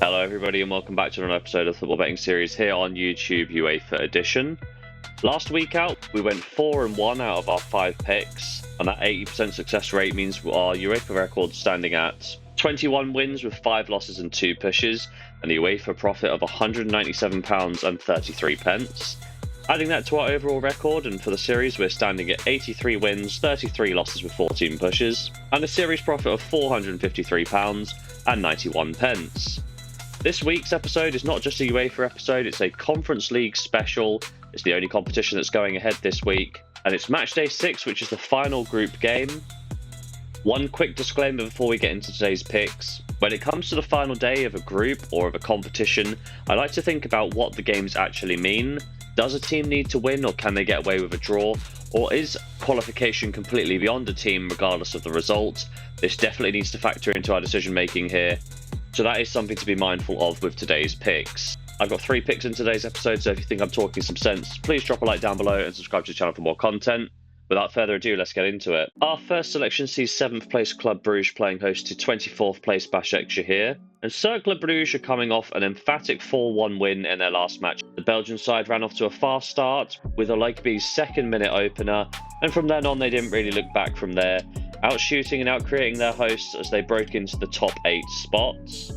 Hello everybody and welcome back to another episode of the Football Betting Series here on YouTube UEFA Edition. Last week out, we went 4-1 out of our 5 picks, and that 80% success rate means our UEFA record standing at 21 wins with 5 losses and 2 pushes, and the UEFA profit of £197.33. Adding that to our overall record, and for the series we're standing at 83 wins, 33 losses with 14 pushes, and a series profit of £453.91. This week's episode is not just a UEFA episode, it's a Conference League special. It's the only competition that's going ahead this week, and it's Matchday 6, which is the final group game. One quick disclaimer before we get into today's picks. When it comes to the final day of a group or of a competition, I like to think about what the games actually mean. Does a team need to win, or can they get away with a draw? Or is qualification completely beyond a team regardless of the result? This definitely needs to factor into our decision making here. So that is something to be mindful of with today's picks. I've got 3 picks in today's episode, so if you think I'm talking some sense, please drop a like down below and subscribe to the channel for more content. Without further ado, let's get into it. Our first selection sees 7th place Club Brugge playing host to 24th place Başakşehir. And Cercle Brugge are coming off an emphatic 4-1 win in their last match. The Belgian side ran off to a fast start with a Lige's second minute opener, and from then on they didn't really look back from there, outshooting and outcreating their hosts as they broke into the top 8 spots.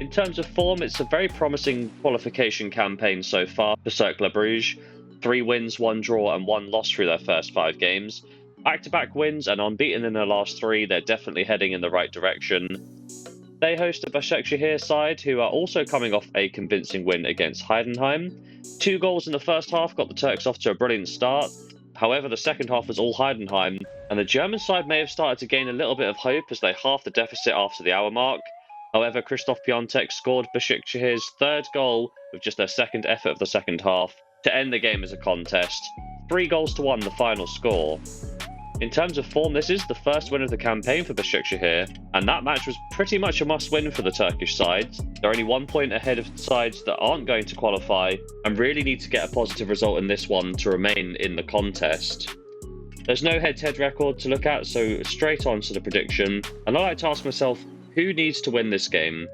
In terms of form, it's a very promising qualification campaign so far for Cercle Brugge. 3 wins, 1 draw and 1 loss through their first 5 games. Back-to-back wins and unbeaten in their last 3, they're definitely heading in the right direction. They host a Başakşehir side who are also coming off a convincing win against Heidenheim. 2 goals in the first half got the Turks off to a brilliant start. However, the second half was all Heidenheim, and the German side may have started to gain a little bit of hope as they halved the deficit after the hour mark. However, Christoph Piontek scored Başakşehir's 3rd goal with just their 2nd effort of the second half to end the game as a contest. 3-1 the final score. In terms of form, this is the first win of the campaign for Başakşehir, and that match was pretty much a must-win for the Turkish sides. They're only 1 point ahead of sides that aren't going to qualify, and really need to get a positive result in this one to remain in the contest. There's no head-to-head record to look at, so straight on to the prediction, and I like to ask myself, who needs to win this game?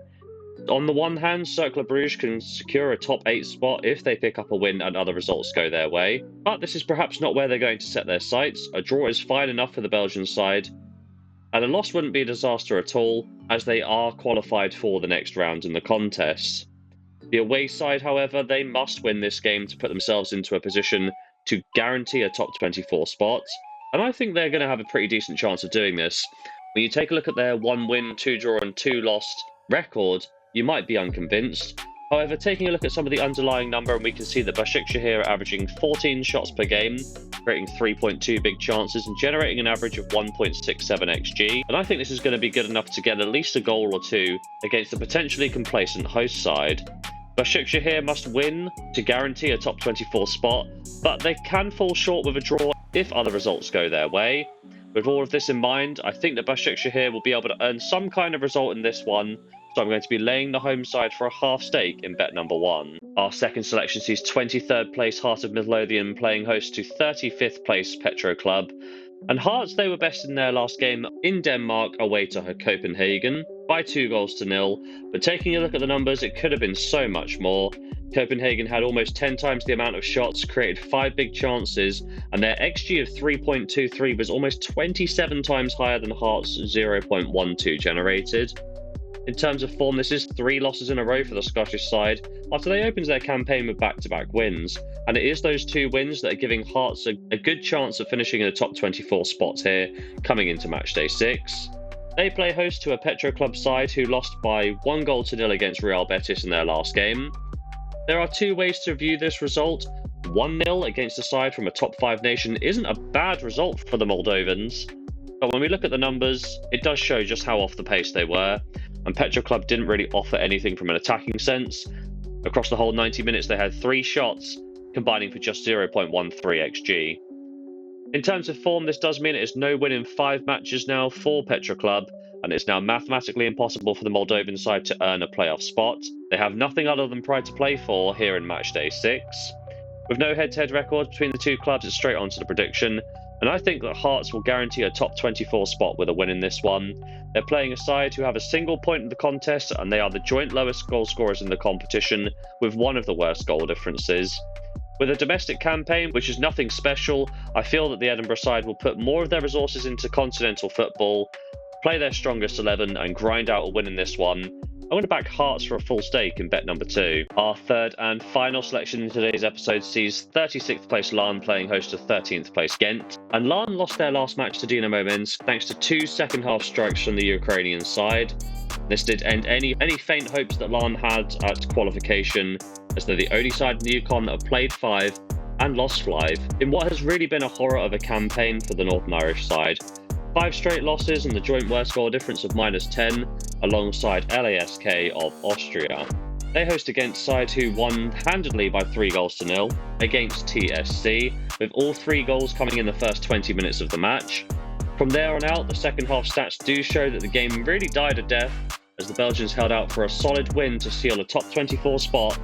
On the one hand, Cercle Brugge can secure a top 8 spot if they pick up a win and other results go their way, but this is perhaps not where they're going to set their sights. A draw is fine enough for the Belgian side, and a loss wouldn't be a disaster at all, as they are qualified for the next round in the contest. The away side, however, they must win this game to put themselves into a position to guarantee a top 24 spot, and I think they're going to have a pretty decent chance of doing this. When you take a look at their 1 win, 2 draw and 2 lost record, you might be unconvinced. However, taking a look at some of the underlying number, and we can see that Başakşehir are averaging 14 shots per game, creating 3.2 big chances and generating an average of 1.67 xG. And I think this is going to be good enough to get at least a goal or 2 against a potentially complacent host side. Başakşehir must win to guarantee a top 24 spot, but they can fall short with a draw if other results go their way. With all of this in mind, I think that Başakşehir will be able to earn some kind of result in this one, so I'm going to be laying the home side for a half stake in bet number 1. Our second selection sees 23rd place Heart of Midlothian playing host to 35th place Petro Club. And Hearts, they were best in their last game in Denmark away to Copenhagen by 2-0, but taking a look at the numbers, it could have been so much more. Copenhagen had almost 10 times the amount of shots, created 5 big chances, and their XG of 3.23 was almost 27 times higher than Hearts' 0.12 generated. In terms of form, this is 3 losses in a row for the Scottish side after they opened their campaign with back-to-back wins, and it is those 2 wins that are giving Hearts a good chance of finishing in the top 24 spots here coming into Matchday 6. They play host to a Petro Club side who lost by 1-0 against Real Betis in their last game. There are 2 ways to view this result. 1-0 against a side from a top 5 nation isn't a bad result for the Moldovans, but when we look at the numbers, it does show just how off the pace they were, and Petro Club didn't really offer anything from an attacking sense. Across the whole 90 minutes they had 3 shots, combining for just 0.13 xG. In terms of form, this does mean it is no win in 5 matches now for Petro Club, and it's now mathematically impossible for the Moldovan side to earn a playoff spot. They have nothing other than pride to play for here in Matchday 6. With no head-to-head record between the 2 clubs, it's straight on to the prediction. And I think that Hearts will guarantee a top 24 spot with a win in this one. They're playing a side who have a single point in the contest, and they are the joint lowest goal scorers in the competition, with one of the worst goal differences. With a domestic campaign, which is nothing special, I feel that the Edinburgh side will put more of their resources into continental football, play their strongest 11 and grind out a win in this one. I'm going to back Hearts for a full stake in bet number 2. Our third and final selection in today's episode sees 36th place Larn playing host to 13th place Ghent. And Larn lost their last match to Dinamo Minsk thanks to 2 second-half strikes from the Ukrainian side. This did end any faint hopes that Larn had at qualification, as they're the only side in the Yukon that have played 5 and lost 5, in what has really been a horror of a campaign for the Northern Irish side. 5 straight losses and the joint worst goal difference of -10, alongside LASK of Austria. They host against side who won handedly by 3-0 against TSC, with all 3 goals coming in the first 20 minutes of the match. From there on out, the second half stats do show that the game really died a death, as the Belgians held out for a solid win to seal a top 24 spot.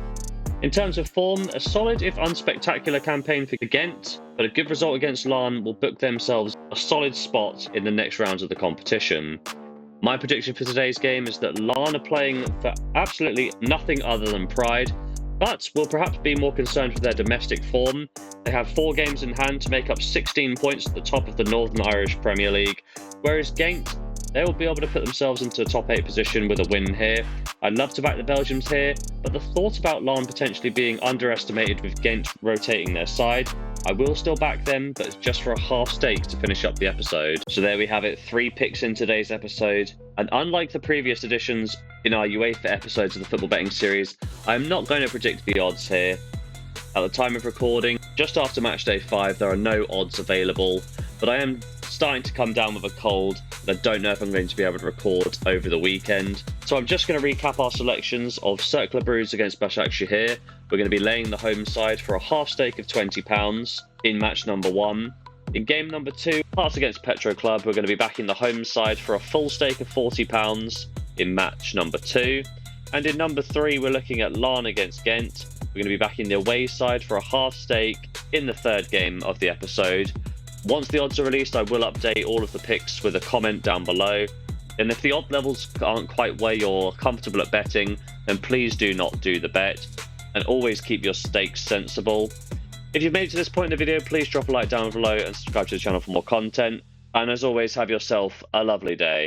In terms of form, a solid if unspectacular campaign for Ghent, but a good result against Larn will book themselves a solid spot in the next rounds of the competition. My prediction for today's game is that Larn are playing for absolutely nothing other than pride, but will perhaps be more concerned with their domestic form. They have 4 games in hand to make up 16 points at the top of the Northern Irish Premier League, whereas Ghent, they will be able to put themselves into a top 8 position with a win here. I'd love to back the Belgians here, but the thought about Larn potentially being underestimated with Ghent rotating their side, I will still back them, but it's just for a half stake to finish up the episode. So there we have it, 3 picks in today's episode. And unlike the previous editions in our UEFA episodes of the football betting series, I'm not going to predict the odds here. At the time of recording, just after Matchday 5, there are no odds available, but I am starting to come down with a cold, and I don't know if I'm going to be able to record over the weekend. So I'm just going to recap our selections of Cercle Bruges against Başakşehir. We're going to be laying the home side for a half stake of £20 in match number 1. In game number 2, Hearts against Petro Club, we're going to be backing the home side for a full stake of £40 in match number 2. And in number 3, we're looking at Larn against Ghent. We're going to be backing the away side for a half stake in the third game of the episode. Once the odds are released, I will update all of the picks with a comment down below. And if the odd levels aren't quite where you're comfortable at betting, then please do not do the bet. And always keep your stakes sensible. If you've made it to this point in the video, please drop a like down below and subscribe to the channel for more content. And as always, have yourself a lovely day.